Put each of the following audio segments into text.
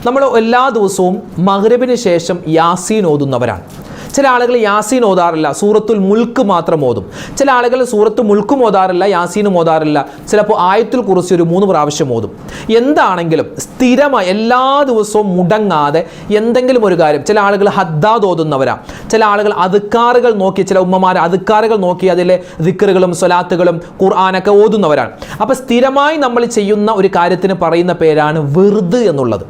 നമ്മൾ എല്ലാ ദിവസവും മഗ്രിബിന് ശേഷം യാസീൻ ഓതുന്നവരാണ്. ചില ആളുകൾ യാസീൻ ഓതാറില്ല, സൂറത്തുൽ മുൽക്ക് മാത്രം ഓതും. ചില ആളുകൾ സൂറത്ത് മുൽക്കും ഓതാറില്ല, യാസീനും ഓതാറില്ല. ചിലപ്പോൾ ആയത്തുൽ കുർസി ഒരു 3 പ്രാവശ്യം ഓതും. എന്താണെങ്കിലും സ്ഥിരമായി എല്ലാ ദിവസവും മുടങ്ങാതെ എന്തെങ്കിലും ഒരു കാര്യം. ചില ആളുകൾ ഹദ്ദാദ് ഓതുന്നവരാണ്. ചില ആളുകൾ അദ്കാറുകൾ നോക്കി, ചില ഉമ്മമാർ അദ്കാറുകൾ നോക്കി അതിലെ ദിക്റുകളും സ്വലാത്തുകളും ഖുർആനൊക്കെ ഓതുന്നവരാണ്. അപ്പോൾ സ്ഥിരമായി നമ്മൾ ചെയ്യുന്ന ഒരു കാര്യത്തിന് പറയുന്ന പേരാണ് വിർദ് എന്നുള്ളത്.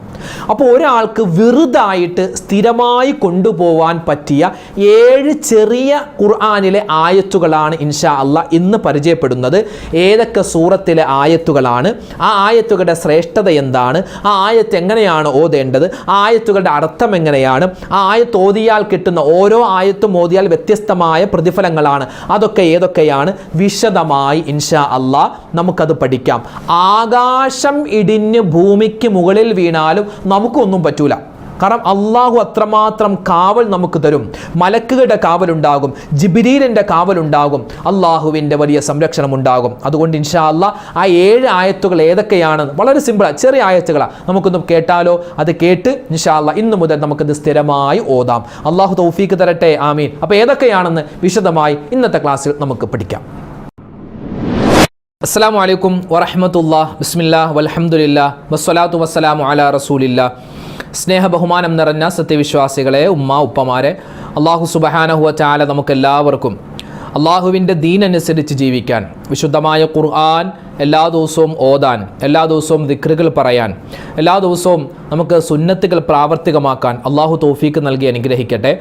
അപ്പോൾ ഒരാൾക്ക് വിറുതായിട്ട് സ്ഥിരമായി കൊണ്ടുപോകാൻ പറ്റിയ 7 ചെറിയ ഖുർആനിലെ ആയത്തുകളാണ് ഇൻഷാ അല്ലാഹ് ഇന്ന് പരിചയപ്പെടുന്നത്. ഏതൊക്കെ സൂറത്തിലെ ആയത്തുകളാണ്, ആ ആയത്തുകളുടെ ശ്രേഷ്ഠത എന്താണ്, ആ ആയത്ത് എങ്ങനെയാണ് ഓതേണ്ടത്, ആ ആയത്തുകളുടെ അർത്ഥം എങ്ങനെയാണ്, ആ ആയത്ത് ഓതിയാൽ കിട്ടുന്ന ഓരോ ആയത്തും ഓതിയാൽ വ്യത്യസ്തമായ പ്രതിഫലങ്ങളാണ്, അതൊക്കെ ഏതൊക്കെയാണ് വിശദമായി ഇൻഷാ അല്ലാഹ് നമുക്കത് പഠിക്കാം. ആകാശം ഇടിഞ്ഞ് ഭൂമിക്ക് മുകളിൽ വീണാലും നമുക്കൊന്നും പറ്റൂല. കാരണം അള്ളാഹു അത്രമാത്രം കാവൽ നമുക്ക് തരും. മലക്കുകളുടെ കാവലുണ്ടാകും, ജിബ്രീലിൻ്റെ കാവലുണ്ടാകും, അള്ളാഹുവിൻ്റെ വലിയ സംരക്ഷണം ഉണ്ടാകും. അതുകൊണ്ട് ഇൻഷാ അല്ലാഹ് ആ 7 ആയത്തുകൾ ഏതൊക്കെയാണ്, വളരെ സിമ്പിളാണ്, ചെറിയ ആയത്തുകളാണ്. നമുക്കൊന്നും കേട്ടാലോ? അത് കേട്ട് ഇൻഷാ അല്ലാഹ് ഇന്ന് മുതൽ നമുക്കത് സ്ഥിരമായി ഓതാം. അള്ളാഹു തൗഫീക്ക് തരട്ടെ, ആമീൻ. അപ്പോൾ ഏതൊക്കെയാണെന്ന് വിശദമായി ഇന്നത്തെ ക്ലാസ്സിൽ നമുക്ക് പഠിക്കാം. അസ്സലാമു അലൈക്കും വറഹ്മത്തുള്ളാഹി. ബിസ്മില്ലാഹ് വൽഹംദുലില്ലാഹ് വസ്സലാത്തു വസ്സലാമു അലാ റസൂലില്ലാഹ്. സ്നേഹ ബഹുമാനം നിറഞ്ഞ സത്യവിശ്വാസികളെ, ഉമ്മ ഉപ്പമാരെ, അള്ളാഹു സുബ്ഹാനഹു വ തആല നമുക്കെല്ലാവർക്കും അള്ളാഹുവിൻ്റെ ദീനനുസരിച്ച് ജീവിക്കാൻ, വിശുദ്ധമായ ഖുർആൻ എല്ലാ ദിവസവും ഓതാൻ, എല്ലാ ദിവസവും ദിക്റുകൾ പറയാൻ, എല്ലാ ദിവസവും നമുക്ക് സുന്നത്തുകൾ പ്രാവർത്തികമാക്കാൻ അള്ളാഹു തൗഫീക്ക് നൽകി അനുഗ്രഹിക്കട്ടെ.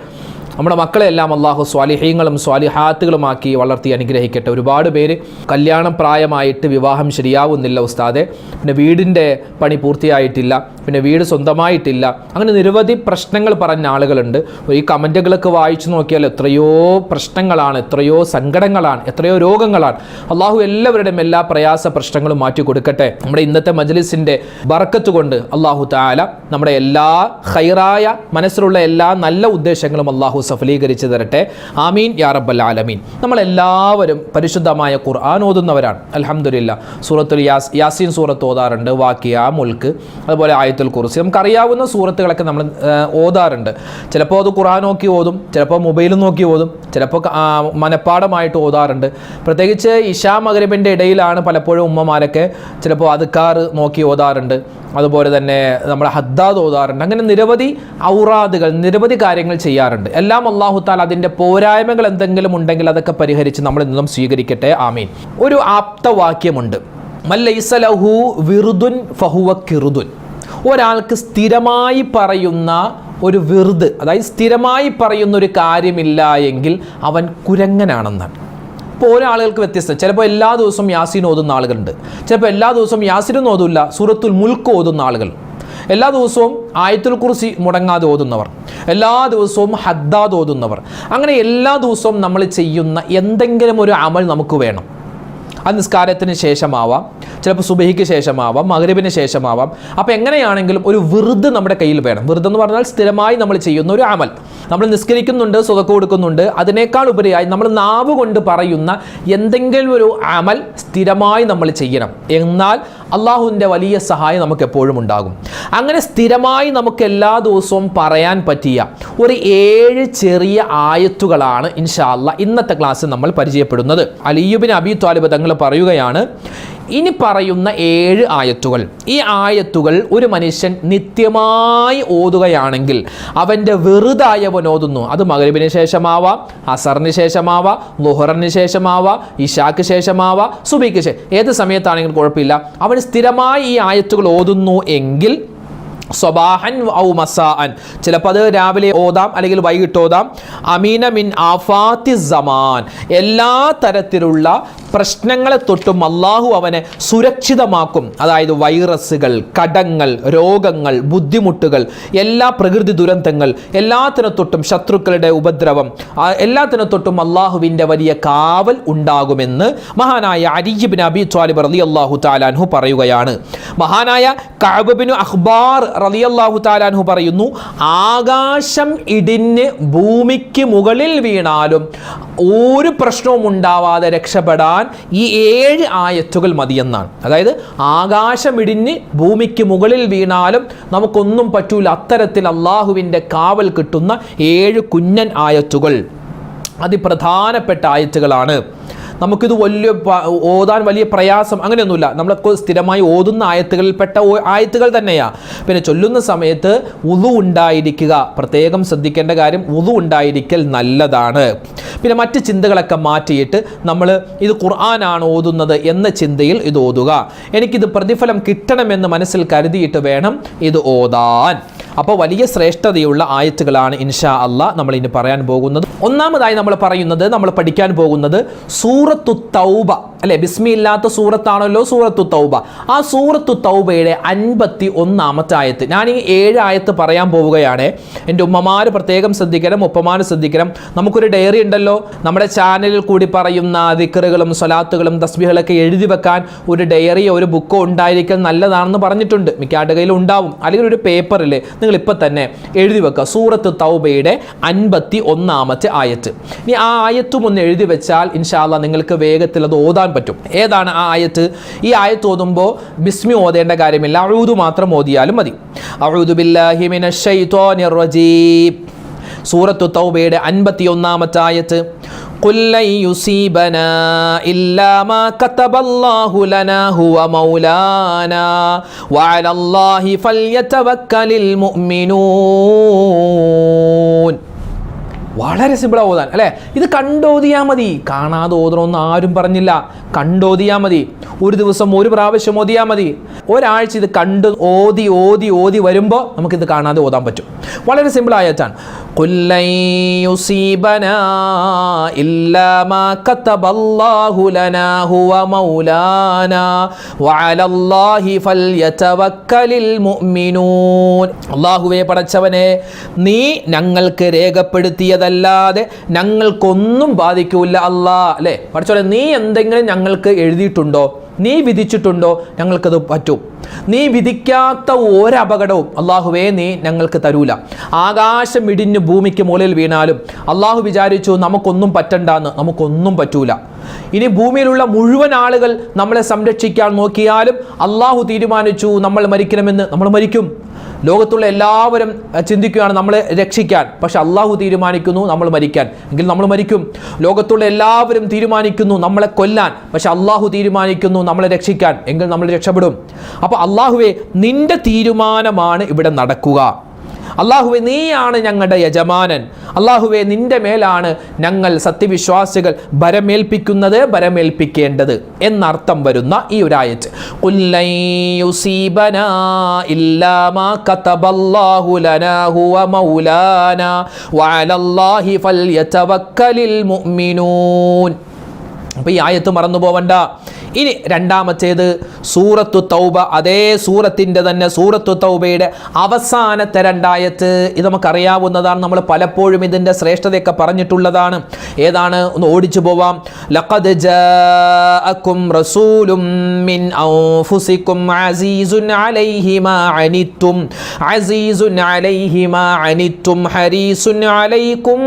നമ്മുടെ മക്കളെല്ലാം അള്ളാഹു സ്വാലിഹീങ്ങളും സ്വാലിഹാത്തുകളുമാക്കി വളർത്തി അനുഗ്രഹിക്കട്ടെ. ഒരുപാട് പേര് കല്യാണം പ്രായമായിട്ട് വിവാഹം ശരിയാവുന്നില്ല ഉസ്താദെ, പിന്നെ വീടിൻ്റെ പണി പൂർത്തിയായിട്ടില്ല, പിന്നെ വീട് സ്വന്തമായിട്ടില്ല, അങ്ങനെ നിരവധി പ്രശ്നങ്ങൾ പറഞ്ഞ ആളുകളുണ്ട്. ഈ കമൻറ്റുകളൊക്കെ വായിച്ചു നോക്കിയാൽ എത്രയോ പ്രശ്നങ്ങളാണ്, എത്രയോ സങ്കടങ്ങളാണ്, എത്രയോ രോഗങ്ങളാണ്. അള്ളാഹു എല്ലാവരുടെയും എല്ലാ പ്രയാസ പ്രശ്നങ്ങളും മാറ്റി കൊടുക്കട്ടെ. നമ്മുടെ ഇന്നത്തെ മജ്ലിസിൻ്റെ ബർക്കത്ത് കൊണ്ട് അള്ളാഹു തആല നമ്മുടെ എല്ലാ ഖൈറായ മനസ്സിലുള്ള എല്ലാ നല്ല ഉദ്ദേശങ്ങളും അള്ളാഹു സഫലീകരിച്ച് തരട്ടെ, ആമീൻ യാ റബ്ബൽ ആലമീൻ. നമ്മളെല്ലാവരും പരിശുദ്ധമായ ഖുർആൻ ഓതുന്നവരാണ്. അൽഹംദുലില്ലാ. സൂറത്തുൽ യാസീൻ സൂറത്ത് ഓതാറുണ്ട്, വാക്കിയ, മുൽക്ക്, അതുപോലെ ആയത്തുൽ കുർസി. നമുക്കറിയാവുന്ന സൂറത്തുകളൊക്കെ നമ്മൾ ഓതാറുണ്ട്. ചിലപ്പോൾ അത് ഖുർആൻ നോക്കി ഓതും, ചിലപ്പോൾ മൊബൈൽ നോക്കി ഓതും, ചിലപ്പോൾ മനപ്പാടമായിട്ട് ഓതാറുണ്ട്. പ്രത്യേകിച്ച് ഇശാ മഗ്രിബിൻ്റെ ഇടയിലാണ് പലപ്പോഴും ഉമ്മമാരൊക്കെ ചിലപ്പോൾ അദ്കാർ നോക്കി ഓതാറുണ്ട്. അതുപോലെ തന്നെ നമ്മുടെ ഹദ്ദാദ് ഓതാറുണ്ട്. അങ്ങനെ നിരവധി ഔറാദുകൾ, നിരവധി കാര്യങ്ങൾ ചെയ്യാറുണ്ട്. എല്ലാം അല്ലാഹു തആല അതിൻ്റെ പോരായ്മകൾ എന്തെങ്കിലും ഉണ്ടെങ്കിൽ അതൊക്കെ പരിഹരിച്ച് നമ്മൾ ഇന്നും സ്വീകരിക്കട്ടെ, ആമീൻ. ഒരു ആപ്തവാക്യമുണ്ട്, മല്ലൈസ ലഹു വിറുദുൻ ഫഹുവ കിറുദുൻ. ഒരാൾക്ക് സ്ഥിരമായി പറയുന്ന ഒരു വിറുദ്, അതായത് സ്ഥിരമായി പറയുന്ന ഒരു കാര്യമില്ല എങ്കിൽ അവൻ കുരങ്ങനാണെന്നാണ്. ഇപ്പോൾ ഓരോ ആളുകൾക്ക് വ്യത്യസ്തം. ചിലപ്പോൾ എല്ലാ ദിവസവും യാസീൻ ഓതുന്ന ആളുകളുണ്ട്, ചിലപ്പോൾ എല്ലാ ദിവസവും യാസീനൊന്നും ഓതില്ല, സൂറത്തുൽ മുൽക്ക് ഓതുന്ന ആളുകൾ, എല്ലാ ദിവസവും ആയത്തുൽ കുർസി മുടങ്ങാതെ ഓതുന്നവർ, എല്ലാ ദിവസവും ഹദ്ദാദ് ഓതുന്നവർ. അങ്ങനെ എല്ലാ ദിവസവും നമ്മൾ ചെയ്യുന്ന എന്തെങ്കിലും ഒരു അമൽ നമുക്ക് വേണം. അത് നിസ്കാരത്തിന് ശേഷമാവാം, ചിലപ്പോൾ സുബഹിക്ക് ശേഷമാവാം, മഗ്രിബിന് ശേഷമാവാം. അപ്പോൾ എങ്ങനെയാണെങ്കിലും ഒരു വിറുദ് നമ്മുടെ കയ്യിൽ വേണം. വിറുദ് എന്ന് പറഞ്ഞാൽ സ്ഥിരമായി നമ്മൾ ചെയ്യുന്ന ഒരു അമൽ. നമ്മൾ നിസ്കരിക്കുന്നുണ്ട്, സ്വതക്ക കൊടുക്കുന്നുണ്ട്, അതിനേക്കാൾ ഉപരിയായി നമ്മൾ നാവ് കൊണ്ട് പറയുന്ന എന്തെങ്കിലും ഒരു അമൽ സ്ഥിരമായി നമ്മൾ ചെയ്യണം. എന്നാൽ അള്ളാഹുവിൻ്റെ വലിയ സഹായം നമുക്ക് എപ്പോഴും ഉണ്ടാകും. അങ്ങനെ സ്ഥിരമായി നമുക്ക് എല്ലാ ദിവസവും പറയാൻ പറ്റിയ ഒരു 7 ചെറിയ ആയത്തുകളാണ് ഇൻഷാ അല്ലാഹ് ഇന്നത്തെ ക്ലാസ്സിൽ നമ്മൾ പരിചയപ്പെടുന്നത്. അലി ഇബ്നു അബീ ത്വാലിബ് തങ്ങൾ പറയുകയാണ്, ഇനി പറയുന്ന 7 ആയത്തുകൾ, ഈ ആയത്തുകൾ ഒരു മനുഷ്യൻ നിത്യമായി ഓതുകയാണെങ്കിൽ അവൻ്റെ വെറുതായവൻ ഓതുന്നു. അത് മഗ്രിബിന് ശേഷമാവാം, അസറിന് ശേഷമാവാം, ളുഹറിന് ശേഷമാവാം, ഇശാക്ക് ശേഷമാവാം, സുബഹിക്ക് ശേഷം, ഏത് സമയത്താണെങ്കിലും കുഴപ്പമില്ല. അവൻ സ്ഥിരമായി ഈ ആയത്തുകൾ ഓതുന്നു എങ്കിൽ സ്വബാഹൻ ഔ മസാഅൻ, ചിലപ്പോൾ അത് രാവിലെ ഓതാം അല്ലെങ്കിൽ വൈകിട്ട് ഓതാം. അമീന മിൻ ആഫാത്തി സമാൻ, എല്ലാ തരത്തിലുള്ള പ്രശ്നങ്ങളെ തൊട്ടും അള്ളാഹു അവനെ സുരക്ഷിതമാക്കും. അതായത് വൈറസുകൾ, കടങ്ങൾ, രോഗങ്ങൾ, ബുദ്ധിമുട്ടുകൾ, എല്ലാ പ്രകൃതി ദുരന്തങ്ങൾ, എല്ലാത്തിനെ തൊട്ടും ശത്രുക്കളുടെ ഉപദ്രവം, എല്ലാത്തിനെ തൊട്ടും അള്ളാഹുവിൻ്റെ വലിയ കാവൽ ഉണ്ടാകുമെന്ന് മഹാനായ അലി ഇബ്നു അബീ ത്വാലിബ് റളിയല്ലാഹു തആല അൻഹു പറയുകയാണ്. മഹാനായ കഅബ് ഇബ്നു അഖ്ബാർ റളിയല്ലാഹു തആല അൻഹു പറയുന്നു, ആകാശം ഇടിഞ്ഞ് ഭൂമിക്ക് മുകളിൽ വീണാലും ഒരു പ്രശ്നവും ഉണ്ടാവാതെ രക്ഷപ്പെടാൻ ഓതാൻ ഈ 7 ആയത്തുകൾ മതിയെന്നാണ്. അതായത് ആകാശമിടിഞ്ഞ് ഭൂമിക്ക് മുകളിൽ വീണാലും നമുക്കൊന്നും പറ്റൂല, അത്തരത്തിൽ അള്ളാഹുവിൻ്റെ കാവൽ കിട്ടുന്ന 7 കുഞ്ഞൻ ആയത്തുകൾ അതിപ്രധാനപ്പെട്ട ആയത്തുകളാണ്. നമുക്കിത് ഓതാൻ വലിയ പ്രയാസം അങ്ങനെയൊന്നുമില്ല. നമ്മളൊക്കെ സ്ഥിരമായി ഓതുന്ന ആയത്തുകളിൽപ്പെട്ട ആയത്തുകൾ തന്നെയാണ്. പിന്നെ ചൊല്ലുന്ന സമയത്ത് വുളു ഉണ്ടായിരിക്കുക, പ്രത്യേകം ശ്രദ്ധിക്കേണ്ട കാര്യം വുളു ഉണ്ടായിരിക്കൽ നല്ലതാണ്. പിന്നെ മറ്റ് ചിന്തകളൊക്കെ മാറ്റിയിട്ട് നമ്മൾ ഇത് ഖുർആനാണ് ഓതുന്നത് എന്ന ചിന്തയിൽ ഇത് ഓതുക. എനിക്കിത് പ്രതിഫലം കിട്ടണമെന്ന് മനസ്സിൽ കരുതിയിട്ട് വേണം ഇത് ഓതാൻ. അപ്പോൾ വലിയ ശ്രേഷ്ഠതയുള്ള ആയത്തുകളാണ് ഇൻഷാ അല്ലാഹ് നമ്മൾ ഇനി പറയാൻ പോകുന്നത്. ഒന്നാമതായി നമ്മൾ പഠിക്കാൻ പോകുന്നത് സൂറത്തു തൗബ അല്ലെ, ബിസ്മി ഇല്ലാത്ത സൂറത്താണല്ലോ സൂറത്തു തൗബ. ആ സൂറത്തു തൗബയുടെ 51-ാമത്തെ ആയത്ത്. ഞാൻ ഈ 7 ആയത്ത് പറയാൻ പോവുകയാണ്. എൻ്റെ ഉമ്മമാർ പ്രത്യേകം ശ്രദ്ധിക്കണം, ഉപ്പമാർ ശ്രദ്ധിക്കണം. നമുക്കൊരു ഡയറി ഉണ്ടല്ലോ, നമ്മുടെ ചാനലിൽ കൂടി പറയുന്ന ദിക്റുകളും സ്വലാത്തുകളും തസ്ബീഹുകളൊക്കെ എഴുതി വെക്കാൻ ഒരു ഡയറിയോ ഒരു ബുക്കോ ഉണ്ടായിരിക്കൽ നല്ലതാണെന്ന് പറഞ്ഞിട്ടുണ്ട്. മിക്ക കയ്യിലും ഉണ്ടാവും. അല്ലെങ്കിൽ ഒരു പേപ്പറിൽ നിങ്ങൾ ഇപ്പം തന്നെ എഴുതി വെക്കുക സൂറത്ത് തൗബയുടെ 51-ാമത്തെ ആയത്ത്. ഇനി ആ ആയത്തും ഒന്ന് എഴുതി വെച്ചാൽ ഇൻഷാ അല്ലാഹ് നിങ്ങൾക്ക് വേഗത്തിൽ അത് ഓതാൻ പറ്റും. ഏതാണ് ആ ആയത്ത്? ഈ ആയത്ത് ഓതുമ്പോൾ ബിസ്മി ഓതേണ്ട കാര്യമില്ല, അഊദു മാത്രം ഓതിയാലും മതി. അഊദു ബില്ലാഹി മിനശ് ശൈത്വാനിർ റജീം. സൂറത്തു തൗബയുടെ 51-ാമത്തെ ആയത്ത്. ഖുൽ ലൻ യുസീബനാ ഇല്ലാ മാ കതബല്ലാഹു ലനാ ഹുവ മൗലാനാ വഅലല്ലാഹി ഫൽയതവക്കലിൽ മുഅ്മിനൂൻ. വളരെ സിമ്പിളാണ് ഓതാൻ അല്ലേ. ഇത് കണ്ടോതിയാൽ മതി, കാണാതെ ഓതണമെന്ന് ആരും പറഞ്ഞില്ല. കണ്ടോതിയാൽ മതി, ഒരു ദിവസം ഒരു പ്രാവശ്യം ഓതിയാൽ മതി. ഒരാഴ്ച ഇത് കണ്ട് ഓതി ഓതി ഓതി വരുമ്പോൾ നമുക്കിത് കാണാതെ ഓതാൻ പറ്റും. വളരെ സിമ്പിൾ ആയതാണ്. ഖുൽ ലൻ യുസീബനാ ഇല്ലാ മാ കതബല്ലാഹു ലനാ ഹുവ മൗലാനാ വഅലല്ലാഹി ഫൽയതവക്കലിൽ മുഅ്മിനൂൻ. അല്ലാഹുവേ പടച്ചവനെ, നീ ഞങ്ങൾക്ക് രേഖപ്പെടുത്തിയതല്ലാതെ ഞങ്ങൾക്കൊന്നും ബാധിക്കൂല അല്ലാ. അല്ലേ പടച്ചവനെ, നീ എന്തെങ്കിലും ഞങ്ങൾക്ക് എഴുതിയിട്ടുണ്ടോ, നീ വിധിച്ചിട്ടുണ്ടോ, ഞങ്ങൾക്കത് പറ്റും. നീ വിധിക്കാത്ത ഒരപകടവും അള്ളാഹുവേ നീ ഞങ്ങൾക്ക് തരൂല. ആകാശം ഇടിഞ്ഞ് ഭൂമിക്ക് മുകളിൽ വീണാലും അള്ളാഹു വിചാരിച്ചു നമുക്കൊന്നും പറ്റണ്ടെന്ന്, നമുക്കൊന്നും പറ്റൂല. ഇനി ഭൂമിയിലുള്ള മുഴുവൻ ആളുകൾ നമ്മളെ സംരക്ഷിക്കാൻ നോക്കിയാലും അള്ളാഹു തീരുമാനിച്ചു നമ്മൾ മരിക്കണമെന്ന്, നമ്മൾ മരിക്കും. ലോകത്തുള്ള എല്ലാവരും ചിന്തിക്കുകയാണ് നമ്മളെ രക്ഷിക്കാൻ, പക്ഷെ അള്ളാഹു തീരുമാനിക്കുന്നു നമ്മൾ മരിക്കാൻ, എങ്കിൽ നമ്മൾ മരിക്കും. ലോകത്തുള്ള എല്ലാവരും തീരുമാനിക്കുന്നു നമ്മളെ കൊല്ലാൻ, പക്ഷെ അള്ളാഹു തീരുമാനിക്കുന്നു നമ്മളെ രക്ഷിക്കാൻ, എങ്കിൽ നമ്മൾ രക്ഷപ്പെടും. അപ്പോൾ അള്ളാഹുവേ, നിന്റെ തീരുമാനമാണ് ഇവിടെ നടക്കുക. അള്ളാഹുവേ, നീയാണ് ഞങ്ങളുടെ യജമാനൻ. അള്ളാഹുവേ, നിന്റെ മേലാണ് ഞങ്ങൾ സത്യവിശ്വാസികൾ ഭരമേൽപ്പിക്കുന്നത്, ഭരമേൽപ്പിക്കേണ്ടത് എന്നർത്ഥം വരുന്ന ഈ ഒരു ആയത്ത്. ഖുൽ ലൻ യുസീബനാ ഇല്ലാ മാ കതബല്ലാഹു ലനാ ഹുവ മൗലാനാ വഅലല്ലാഹി ഫൽയതവക്കലിൽ മുഅ്മിനൂൻ. അപ്പോൾ ഈ ആയത്ത് മറന്നു പോവണ്ട. ഇനി രണ്ടാമത്തേത് സൂറത്തു തൗബ. അതേ സൂറത്തിൻ്റെ തന്നെ സൂറത്തു തൗബയുടെ അവസാനത്തെ 2 ആയത്ത്. ഇത് നമുക്കറിയാവുന്നതാണ്, നമ്മൾ പലപ്പോഴും ഇതിൻ്റെ ശ്രേഷ്ഠതയൊക്കെ പറഞ്ഞിട്ടുള്ളതാണ്. ഏതാണ്? ഒന്ന് ഓടിച്ചു പോവാം. ലഖദ് ജാഅക്കും റസൂലും മിൻ അൻഫുസിക്കും അസീസുൻ അലൈഹി മാ അനിത്തും അസീസുൻ അലൈഹി മാ അനിത്തും ഹരീസുൻ അലൈക്കും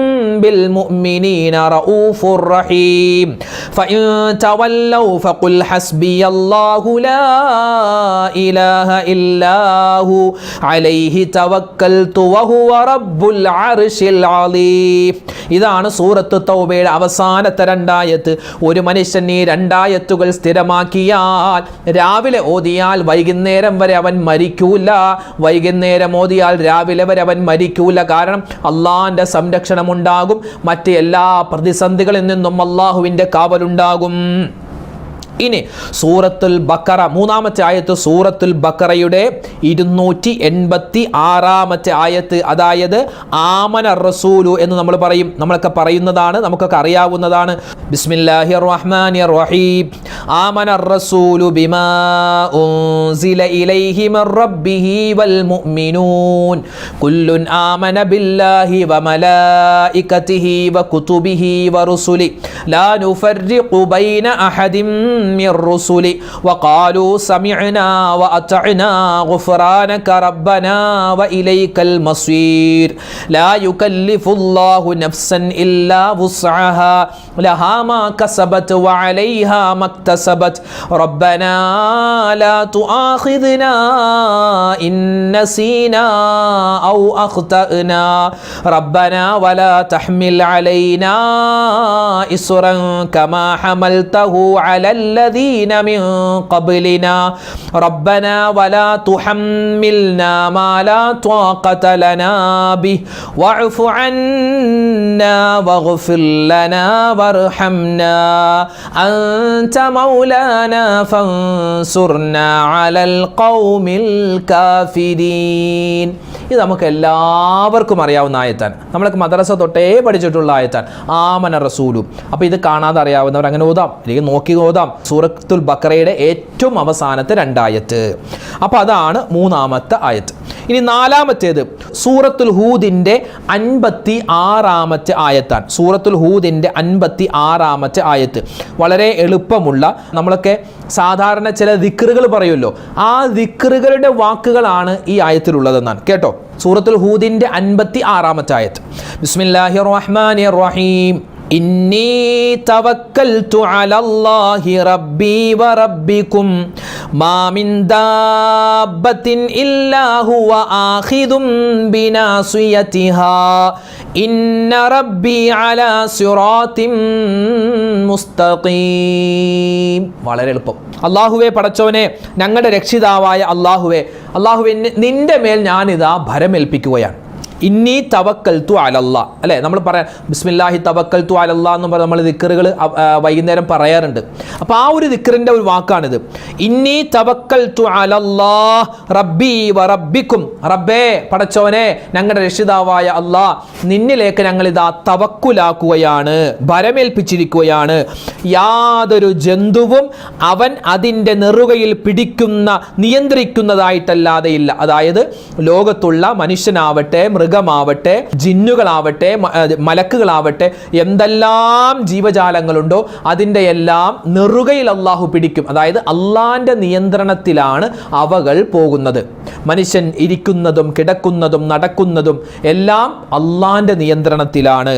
ബിൽ മുഅ്മിനീന റഊഫുർ റഹീം ഫഇൻ തവല്ലൗ ഫഖുൽ حسبي الله لا إله إلا هو عليه توكلت وهو رب العرش العظيم. ഇതാണ് സൂറത്ത് തൗബയുടെ അവസാനത്തെ 2 ആയത്ത്. ഒരു മനുഷ്യൻ ഈ 2 ആയത്തുകൾ സ്ഥിരമാക്കിയാൽ, രാവിലെ ഓതിയാൽ വൈകുന്നേരം വരെ അവൻ മരിക്കൂല, വൈകുന്നേരം ഓതിയാൽ രാവിലെ വരെ അവൻ മരിക്കൂല. കാരണം അള്ളാഹിൻ്റെ സംരക്ഷണം ഉണ്ടാകും, മറ്റ് എല്ലാ പ്രതിസന്ധികളിൽ നിന്നും അള്ളാഹുവിൻ്റെ കാവലുണ്ടാകും. ഇനി സൂറത്തുൽ ബഖറ 3-ാമത്തെ ആയത്ത്. സൂറത്തുൽ ബഖറയുടെ 286-ാമത്തെ ആയത്ത്. അതായത് ആമന റസൂലു എന്ന് നമ്മൾ പറയും, നമ്മളൊക്കെ പറയുന്നതാണ്, നമുക്കൊക്കെ അറിയാവുന്നതാണ്. ബിസ്മില്ലാഹിർ റഹ്മാനിർ റഹീം. ആമന റസൂലു ബിമാ ഉൻസില ഇലൈഹി മിർ റബ്ബിഹി വൽ മുഅ്മിനൂൻ കുല്ലുൻ ആമന ബില്ലാഹി വ മലായികതിഹി വ കുതുബിഹി വ റുസുലി ലാ നുഫർരിഖു ബൈന അഹദിൻ من الرسل وقالوا سمعنا وأطعنا غفرانك ربنا وإليك المصير لا يكلف الله نفسا إلا وسعها لها ما كسبت وعليها ما اكتسبت ربنا لا تؤاخذنا إن نسينا أو أخطأنا ربنا ولا تحمل علينا إصرا كما حملته على الذين من قبلنا ربنا ولا تحملنا ما لا طاقة لنا به واعف عنا واغفر لنا وارحمنا أنت مولانا فانصرنا على القوم الكافرين. ഇത് നമുക്ക് എല്ലാവർക്കും അറിയാവുന്ന ആയത്താണ്. നമ്മളൊക്കെ മദ്രസ തൊട്ടേ പഠിച്ചിട്ടുള്ള ആയത്താണ്, ആമന റസൂലും. അപ്പോൾ ഇത് കാണാതെ അറിയാവുന്നവർ അങ്ങനെ ഓതാം, അല്ലെങ്കിൽ നോക്കി ഓതാം. സൂറത്തുൽ ബഖറയുടെ ഏറ്റവും അവസാനത്തെ 2 ആയത്ത്. അപ്പോൾ അതാണ് 3ാമത്തെ ആയത്ത്. ഇനി 4ാമത്തേത് സൂറത്തുൽ ഹൂദിൻ്റെ 56ാമത്തെ ആയത്താണ്. സൂറത്തുൽ ഹൂദിൻ്റെ 56ാമത്തെ ആയത്ത് വളരെ എളുപ്പമുള്ള, നമ്മളൊക്കെ സാധാരണ ചില ദിക്റുകൾ പറയുമല്ലോ, ആ ദിക്റുകളുടെ വാക്കുകളാണ് ഈ ആയത്തിലുള്ളതെന്നാണ്. കേട്ടോ, സൂറത്തുൽ ഹൂദിൻ്റെ 56ാമത്തെ ആയത്ത്. ബിസ്മില്ലാഹിർ റഹ്മാനിർ റഹീം ഇന്നി തവക്കൽതു അലല്ലാഹി റബ്ബി വറബ്ബികും മാ മിൻ ദാബത്തിൻ ഇല്ലാ ഹുവ ആഖിദും ബിനാസിയതിഹാ ഇന്ന റബ്ബി അലാ സിറാത്തിൻ മുസ്തഖീം. വളരെ എളുപ്പം. അല്ലാഹുവേ പടച്ചവനെ, ഞങ്ങളുടെ രക്ഷിതാവായ അല്ലാഹുവേ, നിന്റെ മേൽ ഞാനിതാ ഭരമേൽപ്പിക്കുകയാണ്. ഇന്നി തവക്കൽതു അലല്ലാ, അല്ലേ? നമ്മൾ പറയാം ബിസ്മില്ലാഹി തവക്കൽതു അലല്ലാ എന്ന് പറഞ്ഞ് നമ്മൾ ദിക്റുകൾ വൈകുന്നേരം പറയാറുണ്ട്. അപ്പോൾ ആ ഒരു ദിക്റിൻ്റെ ഒരു വാക്കാണിത്. ഇന്നി തവക്കൽതു അലല്ലാ റബ്ബി വറബ്ബിക്കും. റബ്ബേ പടച്ചവനെ, ഞങ്ങളുടെ രക്ഷിതാവായ അല്ലാ, നിന്നിലേക്ക് ഞങ്ങളിതാ തവക്കുലാക്കുകയാണ്, ഭരമേൽപ്പിച്ചിരിക്കുകയാണ്. യാതൊരു ജന്തുവും അവൻ അതിൻ്റെ നെറുകയിൽ പിടിക്കുന്ന നിയന്ത്രിക്കുന്നതായിട്ടല്ലാതെ ഇല്ല. അതായത് ലോകത്തുള്ള മനുഷ്യനാവട്ടെ, മൃഗമാവട്ടെ, ജിന്നുകളാവട്ടെ, മലക്കുകളാവട്ടെ, എന്തെല്ലാം ജീവജാലങ്ങളുണ്ടോ അതിൻ്റെ എല്ലാം നെറുകയിൽ അള്ളാഹു പിടിക്കും. അതായത് അള്ളാന്റെ നിയന്ത്രണത്തിലാണ് അവകൾ പോകുന്നത്. മനുഷ്യൻ ഇരിക്കുന്നതും കിടക്കുന്നതും നടക്കുന്നതും എല്ലാം അള്ളാന്റെ നിയന്ത്രണത്തിലാണ്.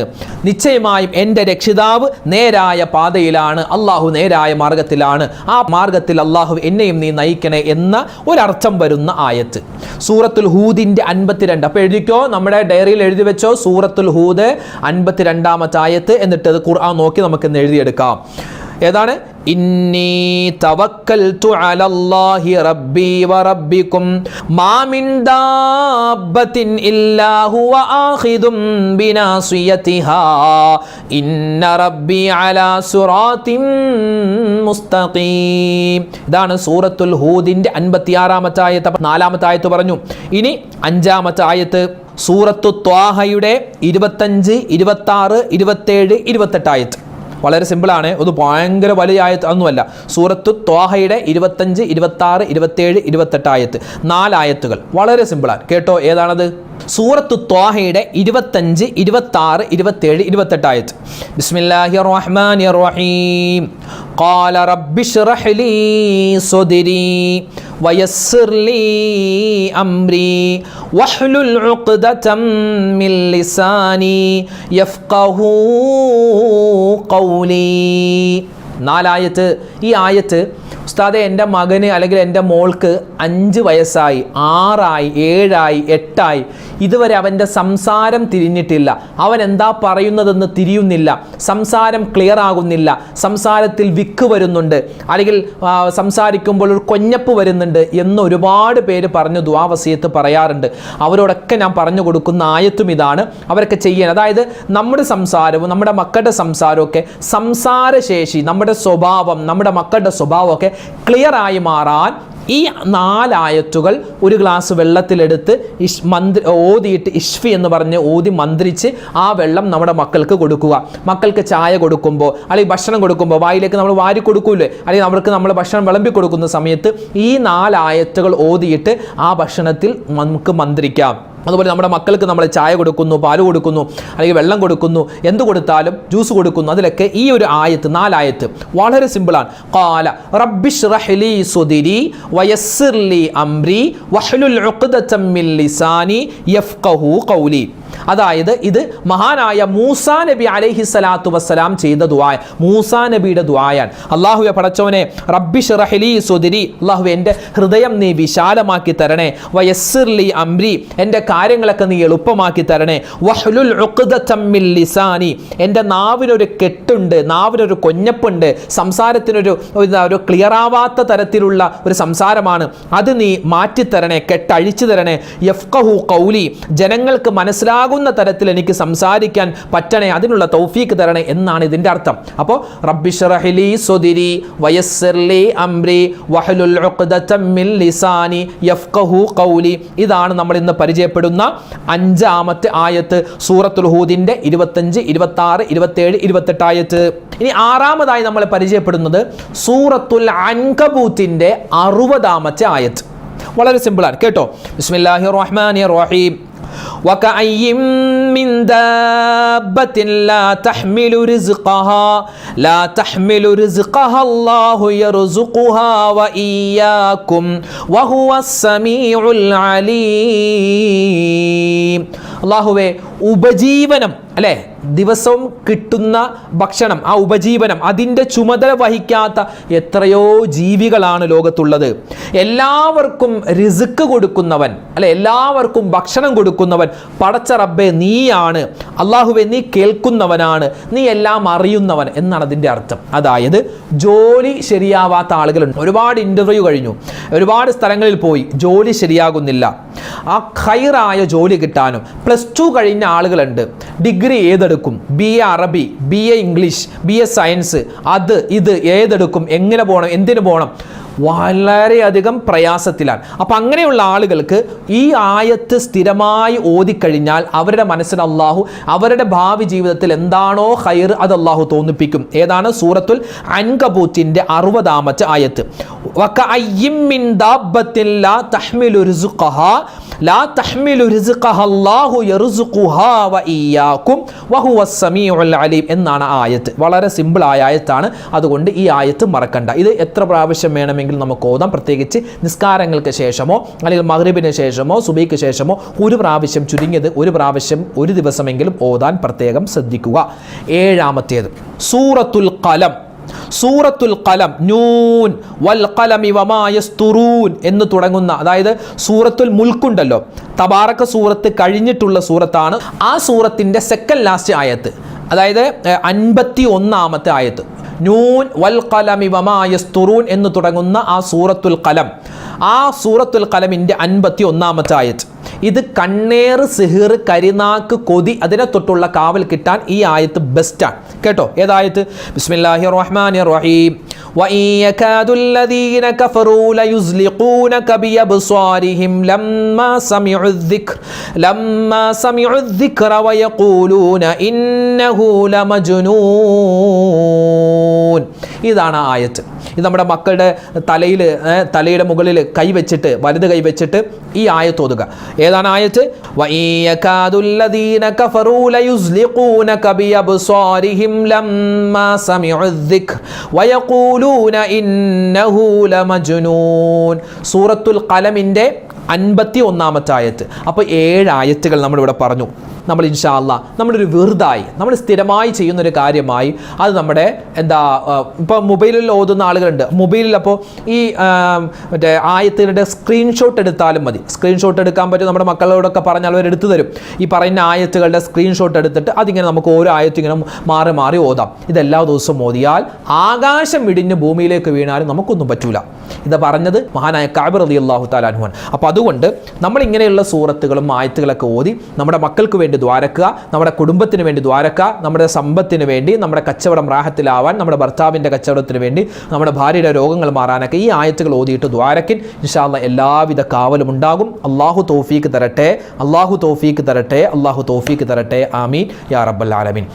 നിശ്ചയമായും എൻ്റെ രക്ഷിതാവ് നേരായ പാതയിലാണ്, അള്ളാഹു നേരായ മാർഗത്തിലാണ്, ആ മാർഗത്തിൽ അള്ളാഹു എന്നെയും നീ നയിക്കണേ എന്ന ഒരർത്ഥം വരുന്ന ആയത്ത്. സൂറത്തുൽ ഹൂദിൻ്റെ 52. അപ്പോൾ എഴുതിക്കോ, നമ്മുടെ ഡയറിയിൽ എഴുതി വെച്ചോ, സൂറത്തുൽ ഹൂദ് 52ാമത്തെ ആയത്ത്. എന്നിട്ട് അത് ഖുർആൻ നോക്കി നമുക്ക് എഴുതിയെടുക്കാം. ഏതാണ്? ഇന്നി തവക്കൽതു അലല്ലാഹി റബ്ബി വറബ്ബികും മാ മിൻ ദാബത്തിൻ ഇല്ലാ ഹുവ ആഖിദും ബിനാസിയതിഹാ ഇന്ന റബ്ബി അലാ സിറാത്തിൻ മുസ്തഖീം. ഇതാണ് സൂറത്തുൽ ഹൂദിൻ്റെ 56ാമത്തെ ആയത്ത്. 4ാമത്തെ ആയത്ത് പറഞ്ഞു. ഇനി 5ാമത്തെ ആയത്ത് സൂറത്തു ത്വാഹയുടെ 25, 26, 27, 28 ആയത്ത്. വളരെ സിമ്പിളാണ്, അത് ഭയങ്കര വലിയ ആയത്ത് ഒന്നുമല്ല. സൂറത്തു ത്വാഹയുടെ 25, 26, 27, 28 ആയത്ത്. 4 ആയത്തുകൾ, വളരെ സിമ്പിളാണ്. കേട്ടോ, ഏതാണത്? സൂറത്തു ത്വാഹയുടെ 25, 26, 27, 28 ആയത്ത്. ബിസ്മില്ലാഹിർ റഹ്മാനിർ റഹീം ഖാല റബ്ബിശ്റഹ് ലീ സദ്രി വയസ്സിർ ലീ അംരി വഹ്ലുൽ ഉഖ്ദതം മിൻ ലിസാനി യഫ്ഖഹൂ ഖൗലി. 4 ആയത്ത്. ഈ ആയത്ത് ഉസ്താദെ, എൻ്റെ മകന് അല്ലെങ്കിൽ എൻ്റെ മോൾക്ക് 5 വയസ്സായി, 6 ആയി, 7 ആയി, 8 ആയി, ഇതുവരെ അവൻ്റെ സംസാരം തിരിഞ്ഞിട്ടില്ല. അവൻ എന്താ പറയുന്നതെന്ന് തിരിയുന്നില്ല, സംസാരം ക്ലിയർ ആകുന്നില്ല, സംസാരത്തിൽ വിക്ക് വരുന്നുണ്ട്, അല്ലെങ്കിൽ സംസാരിക്കുമ്പോൾ ഒരു കൊഞ്ഞപ്പ് വരുന്നുണ്ട് എന്ന് ഒരുപാട് പേര് പറഞ്ഞു ദുആ വസിയത്ത് പറയാറുണ്ട്. അവരോടൊക്കെ ഞാൻ പറഞ്ഞു കൊടുക്കുന്ന ആയത്തും ഇതാണ്, അവരൊക്കെ ചെയ്യാൻ. അതായത് നമ്മുടെ സംസാരവും നമ്മുടെ മക്കളുടെ സംസാരമൊക്കെ, സംസാരശേഷി, നമ്മുടെ സ്വഭാവം, നമ്മുടെ മക്കളുടെ സ്വഭാവമൊക്കെ ക്ലിയറായി മാറാൻ ഈ 4 ആയത്തുകൾ ഒരു ഗ്ലാസ് വെള്ളത്തിലെടുത്ത് ഓതിയിട്ട് ഇഷ്ഫി എന്ന് പറഞ്ഞ് ഓതി മന്ത്രിച്ച് ആ വെള്ളം നമ്മുടെ മക്കൾക്ക് കൊടുക്കുക. മക്കൾക്ക് ചായ കൊടുക്കുമ്പോൾ അല്ലെങ്കിൽ ഭക്ഷണം കൊടുക്കുമ്പോൾ വായിലേക്ക് നമ്മൾ വാരി കൊടുക്കൂലേ, അല്ലെങ്കിൽ അവർക്ക് നമ്മൾ ഭക്ഷണം വിളമ്പി കൊടുക്കുന്ന സമയത്ത് ഈ 4 ആയത്തുകൾ ഓതിയിട്ട് ആ ഭക്ഷണത്തിൽ നമുക്ക് മന്ത്രിക്കാം. അതുപോലെ നമ്മുടെ മക്കൾക്ക് നമ്മൾ ചായ കൊടുക്കുന്നു, പാല് കൊടുക്കുന്നു, അല്ലെങ്കിൽ വെള്ളം കൊടുക്കുന്നു, എന്ത് കൊടുത്താലും ജ്യൂസ് കൊടുക്കുന്നു, അതിലൊക്കെ ഈ ഒരു ആയത്ത് 4 ആയത്ത് വളരെ സിമ്പിളാണ്. ഖാല റബ്ബിശ്റഹ് ലീ സ്വദ്രി വയസ്സിർ ലീ അംരി വഹ്ലുൽ ഉഖ്ദതം മിൻ ലിസാനി യഫ്ഖഹു ഖൗലി. അതായത് ഇത് മഹാനായ മൂസാ നബി അലൈഹിസ്സലാത്തു വസ്സലാം ചെയ്ത ദുആ, മൂസാ നബിയുടെ ദുആയാണ്. അല്ലാഹുവേ പടച്ചവനെ, റബ്ബിശ്റഹ് ലീ സ്വദ്രി, അല്ലാഹുവേ എൻ്റെ ഹൃദയം നീ വിശാലമാക്കി തരണേ, വയസ്സിർ ലീ അംരി, എൻ്റെ കാര്യങ്ങളൊക്കെ നീ എളുപ്പമാക്കി തരണേ, വഹ്ലുൽ ഉഖ്ദതം മിൻ ലിസാനി, എൻ്റെ നാവിനൊരു കെട്ടുണ്ട്, നാവിനൊരു കൊഞ്ഞപ്പുണ്ട്, സംസാരത്തിനൊരു ക്ലിയർ ആവാത്ത തരത്തിലുള്ള ഒരു സംസാരമാണ്, അത് നീ മാറ്റിത്തരണേ, കെട്ടഴിച്ചു തരണേ, യഫ്ഖഹു ഖൗലി, ജനങ്ങൾക്ക് മനസ്സിലാകുന്ന തരത്തിൽ എനിക്ക് സംസാരിക്കാൻ പറ്റണേ, അതിനുള്ള തൗഫീക്ക് തരണേ എന്നാണ് ഇതിൻ്റെ അർത്ഥം. അപ്പോൾ റബ്ബിശ്റഹ് ലീ സ്വദ്രി വയസ്സിർ ലീ അംരി വഹ്ലുൽ ഉഖ്ദതം മിൻ ലിസാനി യഫ്ഖഹു ഖൗലി. ഇതാണ് നമ്മൾ ഇന്ന് പരിചയപ്പെടുന്ന 5-ാമത്തെ ആയത്ത്, സൂറത്തുൽ ഹൂദിൻ്റെ 25, 26, 27, 28 ആയത്ത്. ഇനി 6-ാമതായി നമ്മൾ പരിചയപ്പെടുന്നത് സൂറത്തുൽ അൻകബൂത്തിൻ്റെ 60-ാമത്തെ ആയത്ത്. വളരെ സിമ്പിളാണ് കേട്ടോ. ബിസ്മില്ലാഹിർ റഹ്മാനിർ റഹീം. وكأي من دابة لا تحمل رزقها الله يرزقها وإياكم وهو السميع العليم. അല്ലാഹുവേ, ഉപജീവനം അല്ലേ, ദിവസവും കിട്ടുന്ന ഭക്ഷണം, ആ ഉപജീവനം അതിൻ്റെ ചുമതല വഹിക്കാത്ത എത്രയോ ജീവികളാണ് ലോകത്തുള്ളത്. എല്ലാവർക്കും റിസ്ക് കൊടുക്കുന്നവൻ അല്ലെ, എല്ലാവർക്കും ഭക്ഷണം കൊടുക്കുന്നവൻ പടച്ച റബ്ബേ നീയാണ്. അല്ലാഹുവേ, നീ കേൾക്കുന്നവനാണ്, നീ എല്ലാം അറിയുന്നവൻ എന്നാണ് അതിൻ്റെ അർത്ഥം. അതായത് ജോലി ശരിയാവാത്ത ആളുകളുണ്ട്. ഒരുപാട് ഇൻ്റർവ്യൂ കഴിഞ്ഞു, ഒരുപാട് സ്ഥലങ്ങളിൽ പോയി, ജോലി ശരിയാകുന്നില്ല. ആ ഖൈറായ ജോലി കിട്ടാനും +2 കഴിഞ്ഞ ആളുകളുണ്ട്. ഡിഗ്രി ഏതെടുക്കും, BA അറബി, BA ഇംഗ്ലീഷ്, BA സയൻസ്, അത് ഇത് ഏതെടുക്കും, എങ്ങനെ പോകണം, എന്തിനു പോകണം, വളരെയധികം പ്രയാസത്തിലാണ്. അപ്പം അങ്ങനെയുള്ള ആളുകൾക്ക് ഈ ആയത്ത് സ്ഥിരമായി ഓതിക്കഴിഞ്ഞാൽ അവരുടെ മനസ്സിന് അല്ലാഹു അവരുടെ ഭാവി ജീവിതത്തിൽ എന്താണോ ഖൈർ അത് അല്ലാഹു തോന്നിപ്പിക്കും. ഏതാണ്? സൂറത്തുൽ അൻകബൂത്തിൻ്റെ 60-ാമത്തെ ആയത്ത്. വകഅയ്യിൻ മിൻ ദാബത്തിൻ ലാ തഹ്മിലു റിസ്ഖഹാ അല്ലാഹു യർസുഖുഹാ വഇയ്യാകും വഹുവസ് സമീഉൽ അലീം എന്നാണ് ആയത്ത്. വളരെ സിമ്പിൾ ആയ ആയത്താണ്. അതുകൊണ്ട് ഈ ആയത്ത് മറക്കണ്ട. ഇത് എത്ര പ്രാവശ്യം വേണമെങ്കിലും നമുക്ക് ഓതാം. പ്രത്യേകിച്ച് നിസ്കാരങ്ങൾക്ക് ശേഷമോ അല്ലെങ്കിൽ മഗ്രിബിന് ശേഷമോ സുബഹിക്ക് ശേഷമോ ഒരു പ്രാവശ്യം, ചുരുങ്ങിയത് ഒരു പ്രാവശ്യം ഒരു ദിവസമെങ്കിലും ഓതാൻ പ്രത്യേകം ശ്രദ്ധിക്കുക. 7-ാമത്തേത് സൂറത്തുൽ ഖലം. സൂറത്തുൽ ഖലം, നൂൻ വൽ ഖലമി വമാ യസ്തുറൂൻ എന്ന് തുടങ്ങുന്ന, അതായത് സൂറത്തുൽ മുൽക്കുണ്ടല്ലോ, തബാറക സൂറത്ത് കഴിഞ്ഞിട്ടുള്ള സൂറത്താണ്. ആ സൂറത്തിൻ്റെ സെക്കൻഡ് ലാസ്റ്റ് ആയത്ത്, അതായത് 51-ാമത്തെ ആയത്ത്. നൂൻ വൽ ഖലമി വമാ യസ്തുറൂൻ എന്ന് തുടങ്ങുന്ന ആ സൂറത്തുൽ ഖലം, ആ സൂറത്തുൽ ഖലമിൻ്റെ 51-ാമത്തെ ആയത്ത്. ഇത് കണ്ണേറ്, സിഹിർ, കരിനാക്ക്, കൊതി അതിനെ തൊട്ടുള്ള കാവൽ കിട്ടാൻ ഈ ആയത്ത് ബെസ്റ്റാണ് കേട്ടോ. ഏതായത്ത്? ബിസ്മില്ലാഹിർ റഹ്മാനിർ റഹീം. وَإِنْ يَكَادُ الَّذِينَ كَفَرُوا لَيُزْلِقُونَكَ بِأَبْصَارِهِمْ لَمَّا سَمِعُوا الذِّكْرَ وَيَقُولُونَ إِنَّهُ لَمَجْنُونٌ. ഇതാണ് ആയത്ത്. ഇത് നമ്മുടെ മക്കളുടെ തലയുടെ മുകളിൽ കൈവച്ചിട്ട്, വലത് കൈവച്ചിട്ട് ഈ ആയത്ത് ഓതുക. ഏതാണ് ആയത്ത്? وَإِنْ يَكَادُ الَّذِينَ كَفَرُوا لَيُزْلِقُونَكَ بِأَبْصَارِهِمْ لَمَّا سَمِعُوا الذِّكْرَ وَيَقُولُونَ إِنَّهُ لَمَجْنُونٌ. സൂറത്തുൽ ഖലമിൻ്റെ 51-ാമത്തെ ആയത്ത്. അപ്പോൾ 7 ആയത്തുകൾ നമ്മളിവിടെ പറഞ്ഞു. നമ്മൾ ഇൻഷാ അല്ലാഹ് നമ്മളൊരു വെറുതായി, നമ്മൾ സ്ഥിരമായി ചെയ്യുന്നൊരു കാര്യമായി അത് നമ്മുടെ ഇപ്പോൾ മൊബൈലിൽ ഓതുന്ന ആളുകളുണ്ട്. മൊബൈലിൽ അപ്പോൾ ഈ മറ്റേ ആയത്തിൻ്റെ സ്ക്രീൻഷോട്ട് എടുത്താലും മതി. സ്ക്രീൻഷോട്ട് എടുക്കാൻ പറ്റും. നമ്മുടെ മക്കളോടൊക്കെ പറഞ്ഞാൽ അവർ എടുത്തു തരും. ഈ പറയുന്ന ആയത്തുകളുടെ സ്ക്രീൻഷോട്ട് എടുത്തിട്ട് അതിങ്ങനെ നമുക്ക് ഓരോ ആയത്തും ഇങ്ങനെ മാറി മാറി ഓതാം. ഇതെല്ലാ ദിവസവും ഓതിയാൽ ആകാശം ഇടിഞ്ഞ് ഭൂമിയിലേക്ക് വീണാലും നമുക്കൊന്നും പറ്റൂല. ഇത് പറഞ്ഞത് മഹാനായ കഅബ് റളിയല്ലാഹു തആല അൻഹു. അപ്പോൾ അതുകൊണ്ട് നമ്മൾ ഇങ്ങനെയുള്ള സൂറത്തുകളും ആയത്തുകളൊക്കെ ഓതി നമ്മുടെ മക്കൾക്ക് വേണ്ടി ദ്വാരക്കുക, നമ്മുടെ കുടുംബത്തിന് വേണ്ടി ദ്വാരക്കുക, നമ്മുടെ സമ്പത്തിന് വേണ്ടി, നമ്മുടെ കച്ചവടം റാഹത്തിലാവാൻ, നമ്മുടെ ഭർത്താവിൻ്റെ കച്ചവടത്തിന് വേണ്ടി, നമ്മുടെ ഭാര്യയുടെ രോഗങ്ങൾ മാറാനൊക്കെ ഈ ആയത്തുകൾ ഓതിയിട്ട് ദ്വാരക്കിൻ. ഇൻഷാ അല്ലാഹ് എല്ലാവിധ കാവലും ഉണ്ടാകും. അല്ലാഹു തൗഫീക്ക് തരട്ടെ, അല്ലാഹു തൗഫീക്ക് തരട്ടെ, അല്ലാഹു തൗഫീക്ക് തരട്ടെ. ആമീൻ യാ റബ്ബൽ ആലമീൻ.